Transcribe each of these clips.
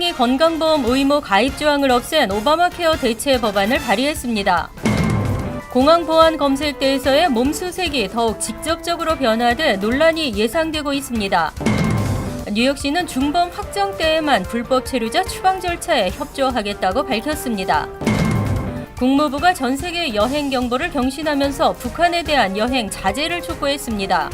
공화당이 건강보험 의무 가입 조항을 없앤 오바마 케어 대체 법안을 발의했습니다. 공항 보안 검색대에서의 몸수색이 더욱 직접적으로 변화돼 논란이 예상되고 있습니다. 뉴욕시는 중범 확정때에만 불법 체류자 추방 절차에 협조하겠다고 밝혔습니다. 국무부가 전 세계 여행 경보를 경신하면서 북한에 대한 여행 자제를 촉구했습니다.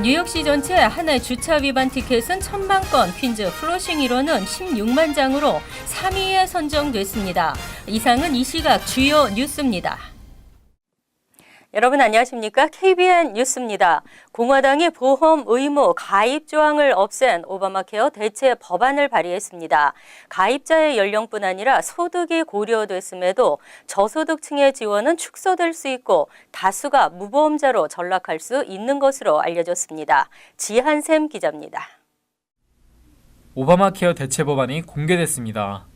뉴욕시 전체 한 해 주차 위반 티켓은 1,000만 건, 퀸즈 플러싱 일원은 16만 장으로 3위에 선정됐습니다. 이상은 이 시각 주요 뉴스입니다. 여러분 안녕하십니까? KBN 뉴스입니다. 공화당이 보험 의무 가입 조항을 없앤 오바마 케어 대체 법안을 발의했습니다. 가입자의 연령뿐 아니라 소득이 고려됐음에도 저소득층의 지원은 축소될 수 있고 다수가 무보험자로 전락할 수 있는 것으로 알려졌습니다. 지한샘 기자입니다. 오바마 케어 대체 법안이 공개됐습니다.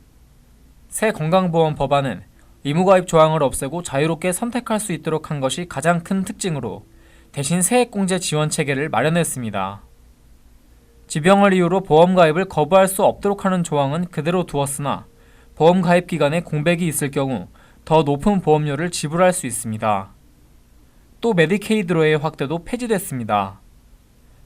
새 건강보험 법안은 의무가입 조항을 없애고 자유롭게 선택할 수 있도록 한 것이 가장 큰 특징으로 대신 세액공제 지원 체계를 마련했습니다. 지병을 이유로 보험가입을 거부할 수 없도록 하는 조항은 그대로 두었으나 보험가입 기간에 공백이 있을 경우 더 높은 보험료를 지불할 수 있습니다. 또 메디케이드로의 확대도 폐지됐습니다.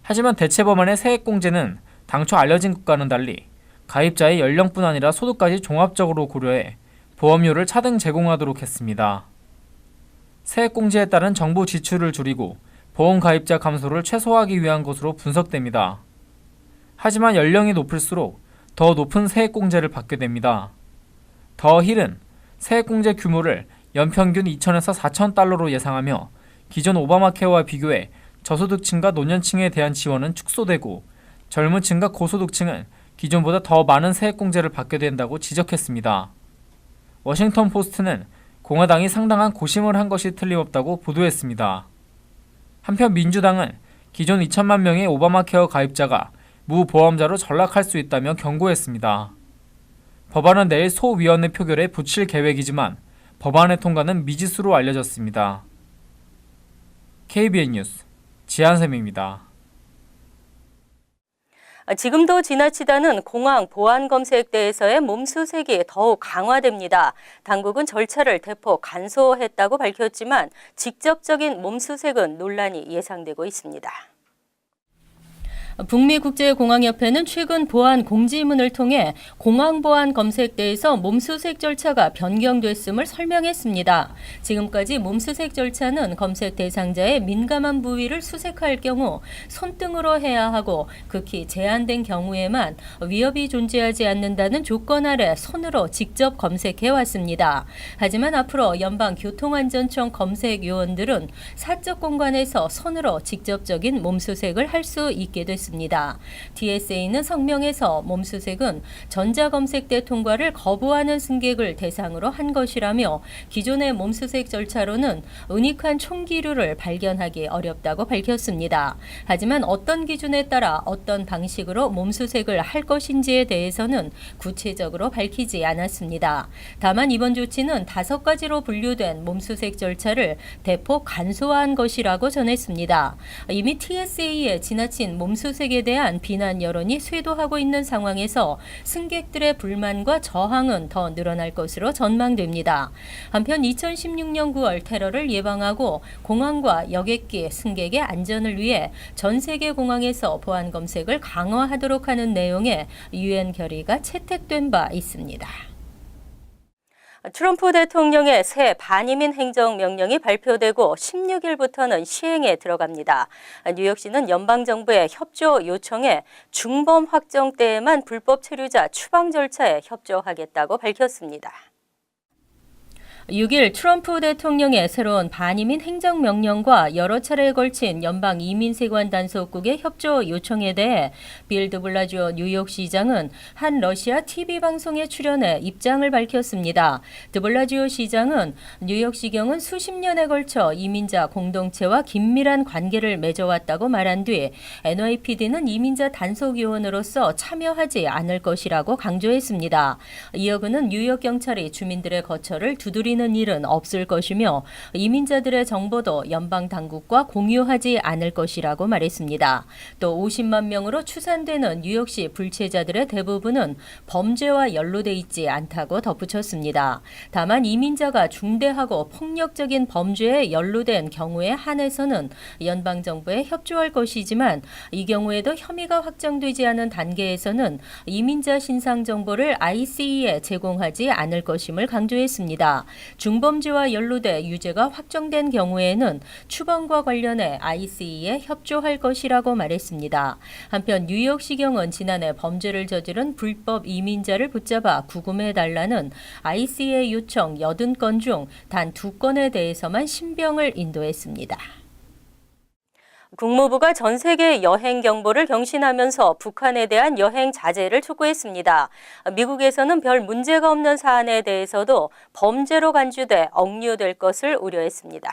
하지만 대체 법안의 세액공제는 당초 알려진 것과는 달리 가입자의 연령뿐 아니라 소득까지 종합적으로 고려해 보험료를 차등 제공하도록 했습니다. 세액공제에 따른 정부 지출을 줄이고 보험 가입자 감소를 최소화하기 위한 것으로 분석됩니다. 하지만 연령이 높을수록 더 높은 세액공제를 받게 됩니다. 더 힐은 세액공제 규모를 연평균 2,000에서 4,000달러로 예상하며 기존 오바마 케어와 비교해 저소득층과 노년층에 대한 지원은 축소되고 젊은 층과 고소득층은 기존보다 더 많은 세액공제를 받게 된다고 지적했습니다. 워싱턴 포스트는 공화당이 상당한 고심을 한 것이 틀림없다고 보도했습니다. 한편 민주당은 기존 2천만 명의 오바마 케어 가입자가 무보험자로 전락할 수 있다며 경고했습니다. 법안은 내일 소위원회 표결에 붙일 계획이지만 법안의 통과는 미지수로 알려졌습니다. KBN 뉴스 지한샘입니다. 지금도 지나치다는 공항 보안 검색대에서의 몸수색이 더욱 강화됩니다. 당국은 절차를 대폭 간소했다고 밝혔지만 직접적인 몸수색은 논란이 예상되고 있습니다. 북미국제공항협회는 최근 보안 공지문을 통해 공항보안 검색대에서 몸수색 절차가 변경됐음을 설명했습니다. 지금까지 몸수색 절차는 검색 대상자의 민감한 부위를 수색할 경우 손등으로 해야 하고 극히 제한된 경우에만 위협이 존재하지 않는다는 조건 아래 손으로 직접 검색해왔습니다. 하지만 앞으로 연방교통안전청 검색 요원들은 사적 공간에서 손으로 직접적인 몸수색을 할 수 있게 됐습니다. TSA는 성명에서 몸수색은 전자검색대 통과를 거부하는 승객을 대상으로 한 것이라며 기존의 몸수색 절차로는 은닉한 총기류를 발견하기 어렵다고 밝혔습니다. 하지만 어떤 기준에 따라 어떤 방식으로 몸수색을 할 것인지에 대해서는 구체적으로 밝히지 않았습니다. 다만 이번 조치는 5가지로 분류된 몸수색 절차를 대폭 간소화한 것이라고 전했습니다. 이미 TSA의 지나친 몸수색에 대한 비난 여론이 쇄도하고 있는 상황에서 승객들의 불만과 저항은 더 늘어날 것으로 전망됩니다. 한편 2016년 9월 테러를 예방하고 공항과 여객기 승객의 안전을 위해 전 세계 공항에서 보안 검색을 강화하도록 하는 내용의 유엔 결의가 채택된 바 있습니다. 트럼프 대통령의 새 반이민 행정명령이 발표되고 16일부터는 시행에 들어갑니다. 뉴욕시는 연방정부의 협조 요청에 중범 확정때에만 불법 체류자 추방 절차에 협조하겠다고 밝혔습니다. 6일 트럼프 대통령의 새로운 반이민 행정명령과 여러 차례에 걸친 연방 이민세관 단속국의 협조 요청에 대해 빌 드블라지오 뉴욕시장은 한 러시아 TV 방송에 출연해 입장을 밝혔습니다. 드블라지오 시장은 뉴욕시경은 수십 년에 걸쳐 이민자 공동체와 긴밀한 관계를 맺어왔다고 말한 뒤 NYPD는 이민자 단속요원으로서 참여하지 않을 것이라고 강조했습니다. 이어 그는 뉴욕 경찰이 주민들의 거처를 두드리는 돌리는 일은 없을 것이며 이민자들의 정보도 연방 당국과 공유하지 않을 것이라고 말했습니다. 또 50만 명으로 추산되는 뉴욕시 불체자들의 대부분은 범죄와 연루돼 있지 않다고 덧붙였습니다. 다만 이민자가 중대하고 폭력적인 범죄에 연루된 경우에 한해서는 연방정부에 협조할 것이지만 이 경우에도 혐의가 확정되지 않은 단계에서는 이민자 신상 정보를 ICE에 제공하지 않을 것임을 강조했습니다. 중범죄와 연루돼 유죄가 확정된 경우에는 추방과 관련해 ICE에 협조할 것이라고 말했습니다. 한편 뉴욕시경은 지난해 범죄를 저지른 불법 이민자를 붙잡아 구금해달라는 ICE 요청 80건 중 단 2건에 대해서만 신병을 인도했습니다. 국무부가 전 세계 여행 경보를 경신하면서 북한에 대한 여행 자제를 촉구했습니다. 미국에서는 별 문제가 없는 사안에 대해서도 범죄로 간주돼 억류될 것을 우려했습니다.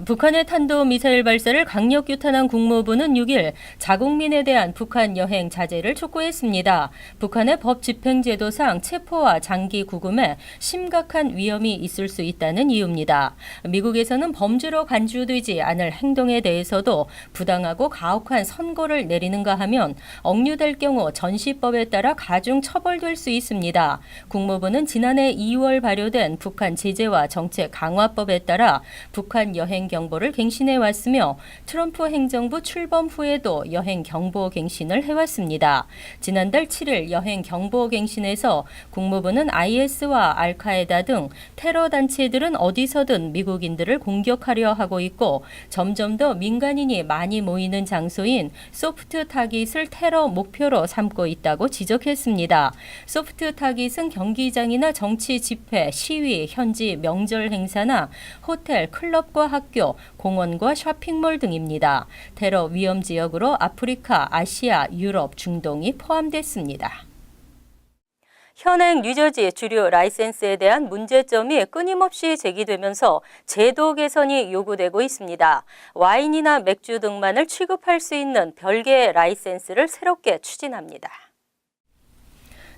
북한의 탄도미사일 발사를 강력 규탄한 국무부는 6일 자국민에 대한 북한 여행 자제를 촉구했습니다. 북한의 법 집행제도상 체포와 장기 구금에 심각한 위험이 있을 수 있다는 이유입니다. 미국에서는 범죄로 간주되지 않을 행동에 대해서도 부당하고 가혹한 선고를 내리는가 하면 억류될 경우 전시법에 따라 가중 처벌될 수 있습니다. 국무부는 지난해 2월 발효된 북한 제재와 정책 강화법에 따라 북한 여행 경보를 갱신해 왔으며 트럼프 행정부 출범 후에도 여행 경보 갱신을 해왔습니다. 지난달 7일 여행 경보 갱신에서 국무부는 IS와 알카에다 등 테러 단체들은 어디서든 미국인들을 공격하려 하고 있고 점점 더 민간인이 많이 모이는 장소인 소프트 타깃을 테러 목표로 삼고 있다고 지적했습니다. 소프트 타깃은 경기장이나 정치 집회, 시위, 현지 명절 행사나 호텔, 클럽과 학교, 공원과 쇼핑몰 등입니다. 테러 위험 지역으로 아프리카, 아시아, 유럽, 중동이 포함됐습니다. 현행 뉴저지 주류 라이센스에 대한 문제점이 끊임없이 제기되면서 제도 개선이 요구되고 있습니다. 와인이나 맥주 등만을 취급할 수 있는 별개의 라이센스를 새롭게 추진합니다.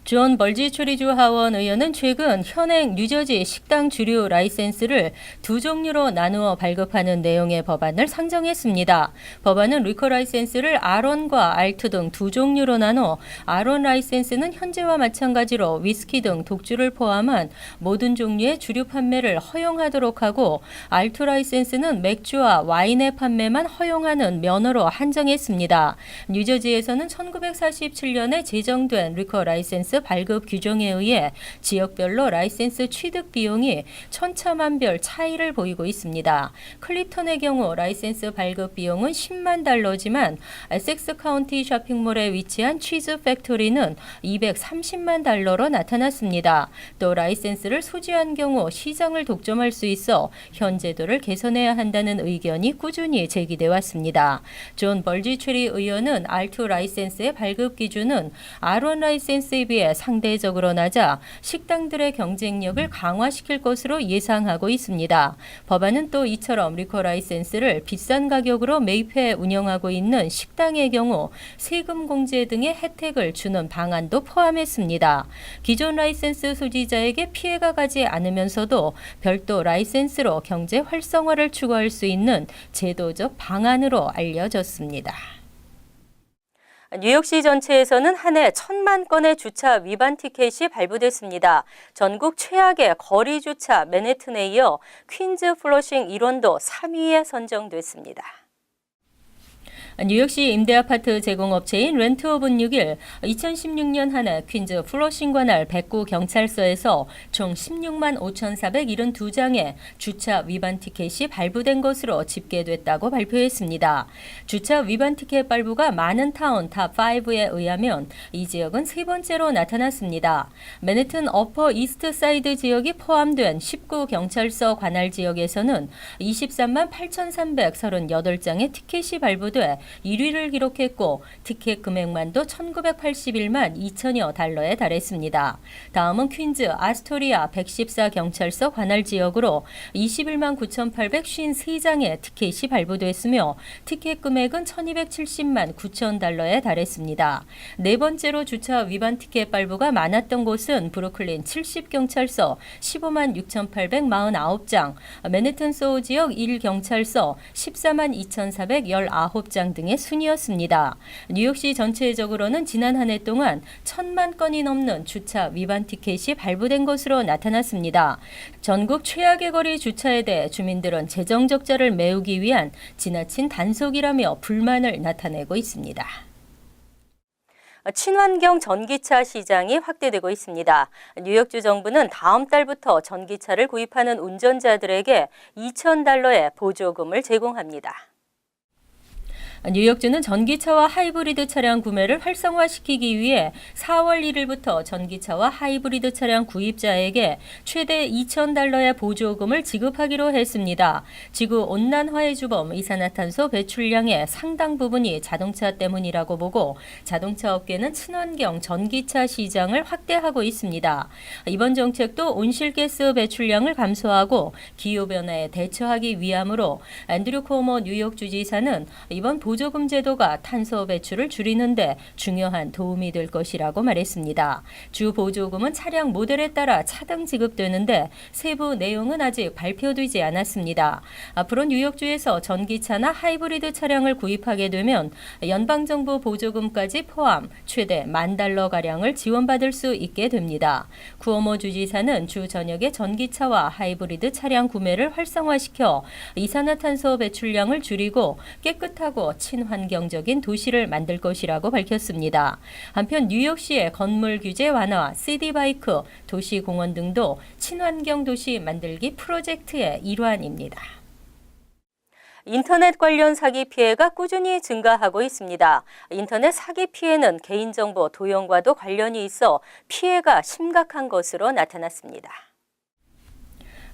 존 벌지초리주 하원 의원은 최근 현행 뉴저지 식당 주류 라이센스를 2종류로 나누어 발급하는 내용의 법안을 상정했습니다. 법안은 리커 라이센스를 R1과 R2 등 2종류로 나눠 R1 라이센스는 현재와 마찬가지로 위스키 등 독주를 포함한 모든 종류의 주류 판매를 허용하도록 하고 R2 라이센스는 맥주와 와인의 판매만 허용하는 면허로 한정했습니다. 뉴저지에서는 1947년에 제정된 리커 라이센스 발급 규정에 의해 지역별로 라이센스 취득 비용이 천차만별 차이를 보이고 있습니다. 클립턴의 경우 라이센스 발급 비용은 $100,000지만 에섹스 카운티 쇼핑몰에 위치한 치즈 팩토리는 $230만 나타났습니다. 또 라이센스를 소지한 경우 시장을 독점할 수 있어 현 제도를 개선해야 한다는 의견이 꾸준히 제기돼 왔습니다. 존 벌지체리 의원은 R2 라이센스의 발급 기준은 R1 라이센스에 비해 상대적으로 낮아 식당들의 경쟁력을 강화시킬 것으로 예상하고 있습니다. 법안은 또 이처럼 리커 라이센스를 비싼 가격으로 매입해 운영하고 있는 식당의 경우 세금 공제 등의 혜택을 주는 방안도 포함했습니다. 기존 라이센스 소지자에게 피해가 가지 않으면서도 별도 라이센스로 경제 활성화를 추구할 수 있는 제도적 방안으로 알려졌습니다. 뉴욕시 전체에서는 한 해 1,000만 건의 주차 위반 티켓이 발부됐습니다. 전국 최악의 거리 주차 맨해튼에 이어 퀸즈 플러싱 일원도 3위에 선정됐습니다. 뉴욕시 임대아파트 제공업체인 렌트업은 6일 2016년 한 해 퀸즈 플러싱 관할 백구 경찰서에서 총 16만 5,472장의 주차 위반 티켓이 발부된 것으로 집계됐다고 발표했습니다. 주차 위반 티켓 발부가 많은 타운 탑5에 의하면 이 지역은 세 번째로 나타났습니다. 맨해튼 어퍼 이스트 사이드 지역이 포함된 19 경찰서 관할 지역에서는 23만 8,338장의 티켓이 발부돼 1위를 기록했고 티켓 금액만도 1981만 2천여 달러에 달했습니다. 다음은 퀸즈 아스토리아 114경찰서 관할 지역으로 21만 9,853장의 티켓이 발부됐으며 티켓 금액은 1,270만 9천 달러에 달했습니다. 네 번째로 주차 위반 티켓 발부가 많았던 곳은 브루클린 70경찰서 15만 6,849장, 맨해튼 소우 지역 1경찰서 14만 2,419장 등의 순이었습니다. 뉴욕시 전체적으로는 지난 한 해 동안 1,000만 건이 넘는 주차 위반 티켓이 발부된 것으로 나타났습니다. 전국 최악의 거리 주차에 대해 주민들은 재정 적자를 메우기 위한 지나친 단속이라며 불만을 나타내고 있습니다. 친환경 전기차 시장이 확대되고 있습니다. 뉴욕주 정부는 다음 달부터 전기차를 구입하는 운전자들에게 $2,000의 보조금을 제공합니다. 뉴욕주는 전기차와 하이브리드 차량 구매를 활성화시키기 위해 4월 1일부터 전기차와 하이브리드 차량 구입자에게 최대 $2,000의 보조금을 지급하기로 했습니다. 지구 온난화의 주범 이산화탄소 배출량의 상당 부분이 자동차 때문이라고 보고 자동차 업계는 친환경 전기차 시장을 확대하고 있습니다. 이번 정책도 온실가스 배출량을 감소하고 기후변화에 대처하기 위함으로 앤드류 쿠오모 뉴욕주지사는 이번 보조금 제도가 탄소 배출을 줄이는데 중요한 도움이 될 것이라고 말했습니다. 주 보조금은 차량 모델에 따라 차등 지급되는데 세부 내용은 아직 발표되지 않았습니다. 앞으로 뉴욕주에서 전기차나 하이브리드 차량을 구입하게 되면 연방정부 보조금까지 포함 최대 $10,000가량을 지원받을 수 있게 됩니다. 쿠오모 주지사는 주 전역에 전기차와 하이브리드 차량 구매를 활성화시켜 이산화탄소 배출량을 줄이고 깨끗하고 친환경적인 도시를 만들 것이라고 밝혔습니다. 한편 뉴욕시의 건물 규제 완화, 시티바이크, 도시공원 등도 친환경 도시 만들기 프로젝트의 일환입니다. 인터넷 관련 사기 피해가 꾸준히 증가하고 있습니다. 인터넷 사기 피해는 개인정보 도용과도 관련이 있어 피해가 심각한 것으로 나타났습니다.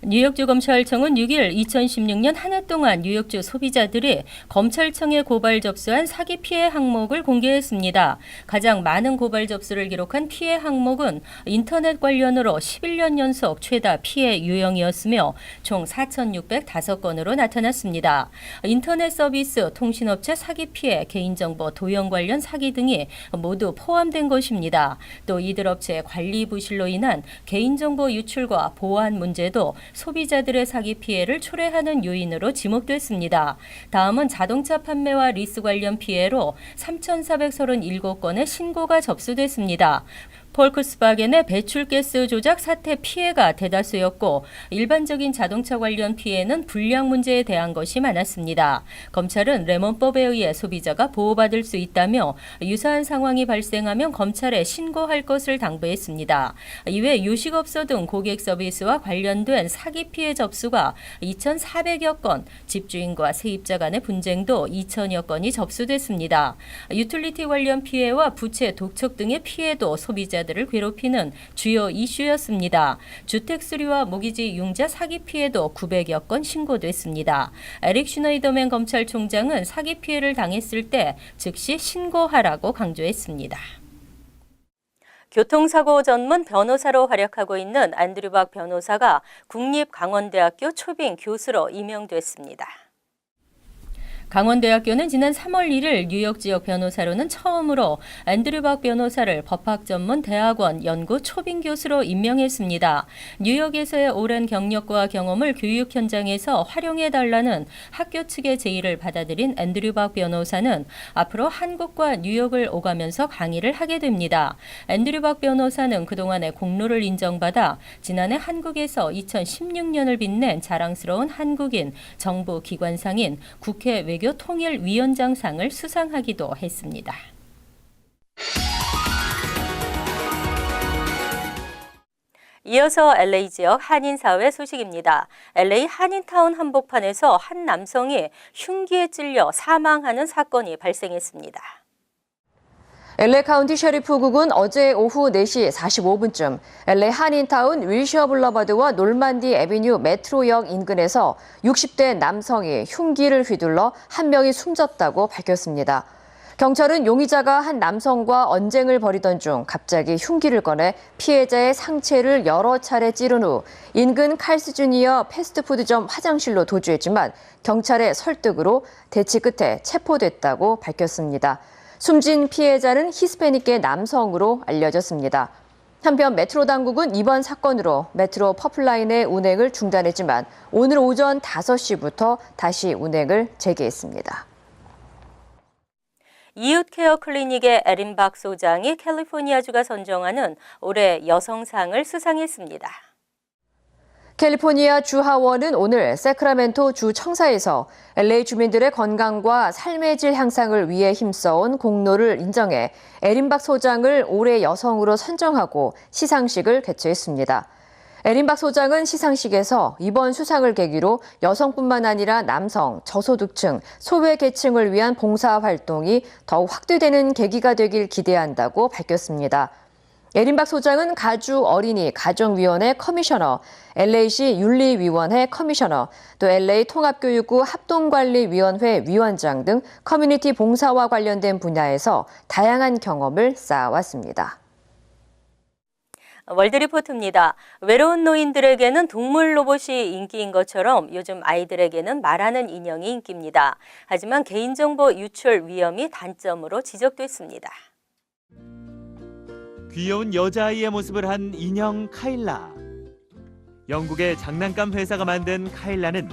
뉴욕주 검찰청은 6일 2016년 한 해 동안 뉴욕주 소비자들이 검찰청에 고발 접수한 사기 피해 항목을 공개했습니다. 가장 많은 고발 접수를 기록한 피해 항목은 인터넷 관련으로 11년 연속 최다 피해 유형이었으며 총 4,605건으로 나타났습니다. 인터넷 서비스, 통신업체 사기 피해, 개인정보 도용 관련 사기 등이 모두 포함된 것입니다. 또 이들 업체의 관리 부실로 인한 개인정보 유출과 보안 문제도 소비자들의 사기 피해를 초래하는 요인으로 지목됐습니다. 다음은 자동차 판매와 리스 관련 피해로 3,437건의 신고가 접수됐습니다. 폴크스바겐의 배출가스 조작 사태 피해가 대다수였고 일반적인 자동차 관련 피해는 불량 문제에 대한 것이 많았습니다. 검찰은 레몬법에 의해 소비자가 보호받을 수 있다며 유사한 상황이 발생하면 검찰에 신고할 것을 당부했습니다. 이외 요식업소 등 고객 서비스와 관련된 사기 피해 접수가 2,400여 건, 집주인과 세입자 간의 분쟁도 2,000여 건이 접수됐습니다. 유틸리티 관련 피해와 부채 독촉 등의 피해도 소비자들을 괴롭히는 주요 이슈였습니다. 주택 수리와 모기지 융자 사기 피해도 900여 건 신고됐습니다. 에릭 슈너이더맨 검찰총장은 사기 피해를 당했을 때 즉시 신고하라고 강조했습니다. 교통사고 전문 변호사로 활약하고 있는 앤드류 박 변호사가 국립강원대학교 초빙 교수로 임명됐습니다. 강원대학교는 지난 3월 1일 뉴욕 지역 변호사로는 처음으로 앤드류 박 변호사를 법학 전문 대학원 연구 초빙 교수로 임명했습니다. 뉴욕에서의 오랜 경력과 경험을 교육 현장에서 활용해달라는 학교 측의 제의를 받아들인 앤드류 박 변호사는 앞으로 한국과 뉴욕을 오가면서 강의를 하게 됩니다. 앤드류 박 변호사는 그동안의 공로를 인정받아 지난해 한국에서 2016년을 빛낸 자랑스러운 한국인 정부 기관상인 국회 외교통일위원장상을 수상하기도 했습니다. 이어서 LA 지역 한인사회 소식입니다. LA 한인타운 한복판에서 한 남성이 흉기에 찔려 사망하는 사건이 발생했습니다. LA 카운티 셰리프국은 어제 오후 4시 45분쯤 LA 한인타운 윌셔 블러버드와 놀만디 애비뉴 메트로역 인근에서 60대 남성이 흉기를 휘둘러 한 명이 숨졌다고 밝혔습니다. 경찰은 용의자가 한 남성과 언쟁을 벌이던 중 갑자기 흉기를 꺼내 피해자의 상체를 여러 차례 찌른 후 인근 칼스 주니어 패스트푸드점 화장실로 도주했지만 경찰의 설득으로 대치 끝에 체포됐다고 밝혔습니다. 숨진 피해자는 히스패닉계 남성으로 알려졌습니다. 한편 메트로 당국은 이번 사건으로 메트로 퍼플라인의 운행을 중단했지만 오늘 오전 5시부터 다시 운행을 재개했습니다. 이웃케어 클리닉의 에린 박 소장이 캘리포니아주가 선정하는 올해 여성상을 수상했습니다. 캘리포니아 주 하원은 오늘 세크라멘토 주 청사에서 LA 주민들의 건강과 삶의 질 향상을 위해 힘써온 공로를 인정해 에린 박 소장을 올해 여성으로 선정하고 시상식을 개최했습니다. 에린 박 소장은 시상식에서 이번 수상을 계기로 여성뿐만 아니라 남성, 저소득층, 소외계층을 위한 봉사활동이 더욱 확대되는 계기가 되길 기대한다고 밝혔습니다. 에린 박 소장은 가주 어린이 가정위원회 커미셔너, LA시 윤리위원회 커미셔너, 또 LA 통합교육구 합동관리위원회 위원장 등 커뮤니티 봉사와 관련된 분야에서 다양한 경험을 쌓아왔습니다. 월드리포트입니다. 외로운 노인들에게는 동물 로봇이 인기인 것처럼 요즘 아이들에게는 말하는 인형이 인기입니다. 하지만 개인정보 유출 위험이 단점으로 지적됐습니다. 귀여운 여자아이의 모습을 한 인형 카일라. 영국의 장난감 회사가 만든 카일라는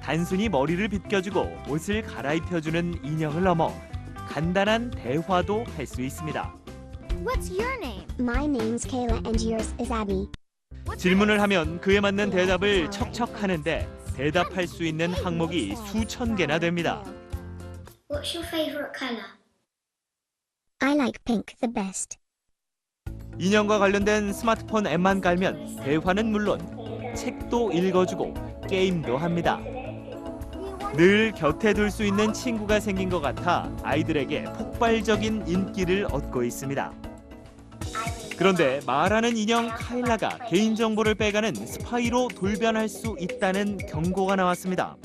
단순히 머리를 빗겨주고 옷을 갈아입혀주는 인형을 넘어 간단한 대화도 할 수 있습니다. What's your name? My name's Kayla and yours is Abby. 질문을 하면 그에 맞는 대답을 척척 하는데 대답할 수 있는 항목이 수천 개나 됩니다. What's your favorite color? I like pink the best. 인형과 관련된 스마트폰 앱만 깔면 대화는 물론 책도 읽어주고 게임도 합니다. 늘 곁에 둘 수 있는 친구가 생긴 것 같아 아이들에게 폭발적인 인기를 얻고 있습니다. 그런데 말하는 인형 카일라가 개인정보를 빼가는 스파이로 돌변할 수 있다는 경고가 나왔습니다.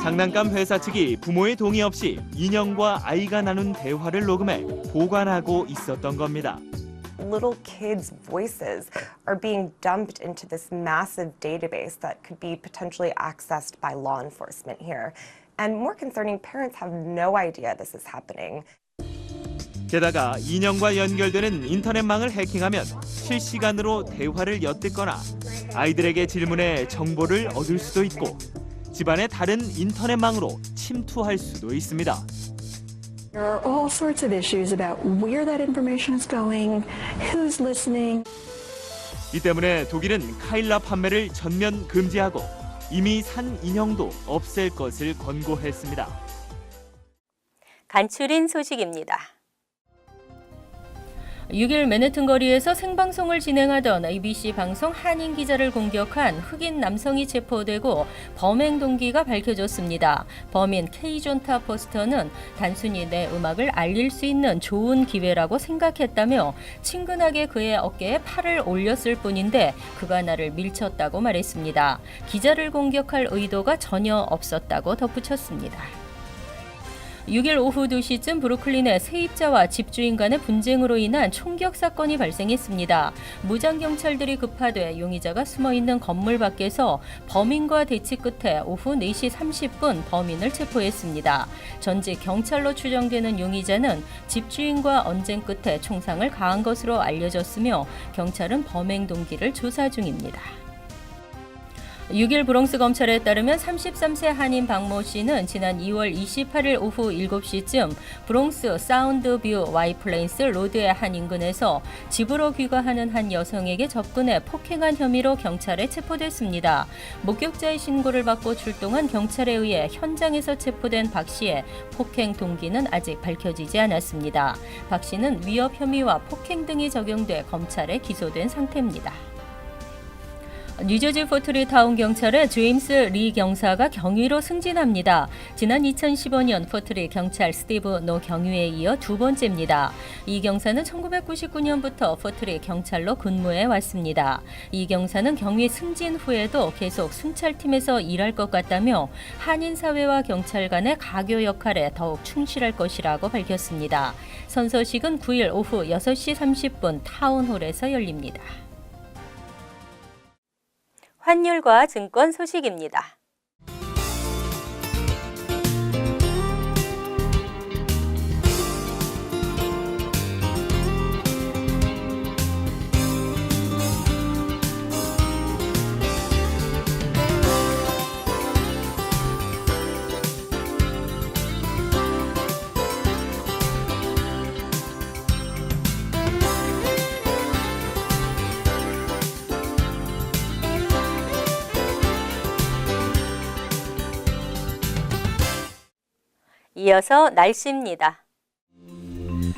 장난감 회사 측이 부모의 동의 없이 인형과 아이가 나눈 대화를 녹음해 보관하고 있었던 겁니다. Little kids' voices are being dumped into this massive database that could be potentially accessed by law enforcement here. And more concerning, parents have no idea this is happening. 게다가 인형과 연결되는 인터넷망을 해킹하면 실시간으로 대화를 엿듣거나 아이들에게 질문해 정보를 얻을 수도 있고 집안의 다른 인터넷망으로 침투할 수도 있습니다. There are all sorts of issues about where that information is going, who's listening. 이 때문에 독일은 카일라 판매를 전면 금지하고 이미 산 인형도 없앨 것을 권고했습니다. 간추린 소식입니다. 6일 맨해튼 거리에서 생방송을 진행하던 ABC 방송 한인 기자를 공격한 흑인 남성이 체포되고 범행 동기가 밝혀졌습니다. 범인 케이존타 포스터는 단순히 내 음악을 알릴 수 있는 좋은 기회라고 생각했다며 친근하게 그의 어깨에 팔을 올렸을 뿐인데 그가 나를 밀쳤다고 말했습니다. 기자를 공격할 의도가 전혀 없었다고 덧붙였습니다. 6일 오후 2시쯤 브루클린의 세입자와 집주인 간의 분쟁으로 인한 총격 사건이 발생했습니다. 무장경찰들이 급파돼 용의자가 숨어있는 건물 밖에서 범인과 대치 끝에 오후 4시 30분 범인을 체포했습니다. 전직 경찰로 추정되는 용의자는 집주인과 언쟁 끝에 총상을 가한 것으로 알려졌으며 경찰은 범행 동기를 조사 중입니다. 6일 브롱스 검찰에 따르면 33세 한인 박모 씨는 지난 2월 28일 오후 7시쯤 브롱스 사운드뷰 와이플레인스 로드의 한 인근에서 집으로 귀가하는 한 여성에게 접근해 폭행한 혐의로 경찰에 체포됐습니다. 목격자의 신고를 받고 출동한 경찰에 의해 현장에서 체포된 박 씨의 폭행 동기는 아직 밝혀지지 않았습니다. 박 씨는 위협 혐의와 폭행 등이 적용돼 검찰에 기소된 상태입니다. 뉴저지 포트리 타운 경찰의 제임스 리 경사가 경위로 승진합니다. 지난 2015년 포트리 경찰 스티브 노 경위에 이어 두 번째입니다. 이 경사는 1999년부터 포트리 경찰로 근무해 왔습니다. 이 경사는 경위 승진 후에도 계속 순찰팀에서 일할 것 같다며 한인 사회와 경찰 간의 가교 역할에 더욱 충실할 것이라고 밝혔습니다. 선서식은 9일 오후 6시 30분 타운홀에서 열립니다. 환율과 증권 소식입니다. 이어서 날씨입니다.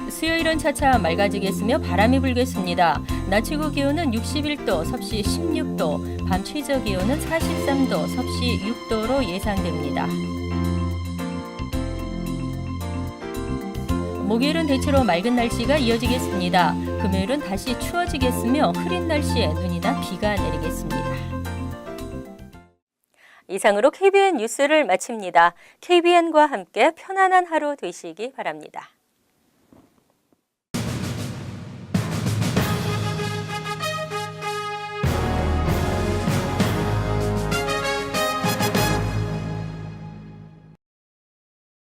수요일은 차차 맑아지겠으며 바람이 불겠습니다. 낮 최고 기온은 61도, 섭씨 16도, 밤 최저 기온은 43도, 섭씨 6도로 예상됩니다. 목요일은 대체로 맑은 날씨가 이어지겠습니다. 금요일은 다시 추워지겠으며 흐린 날씨에 눈이나 비가 내리겠습니다. 이상으로 KBN 뉴스를 마칩니다. KBN과 함께 편안한 하루 되시기 바랍니다.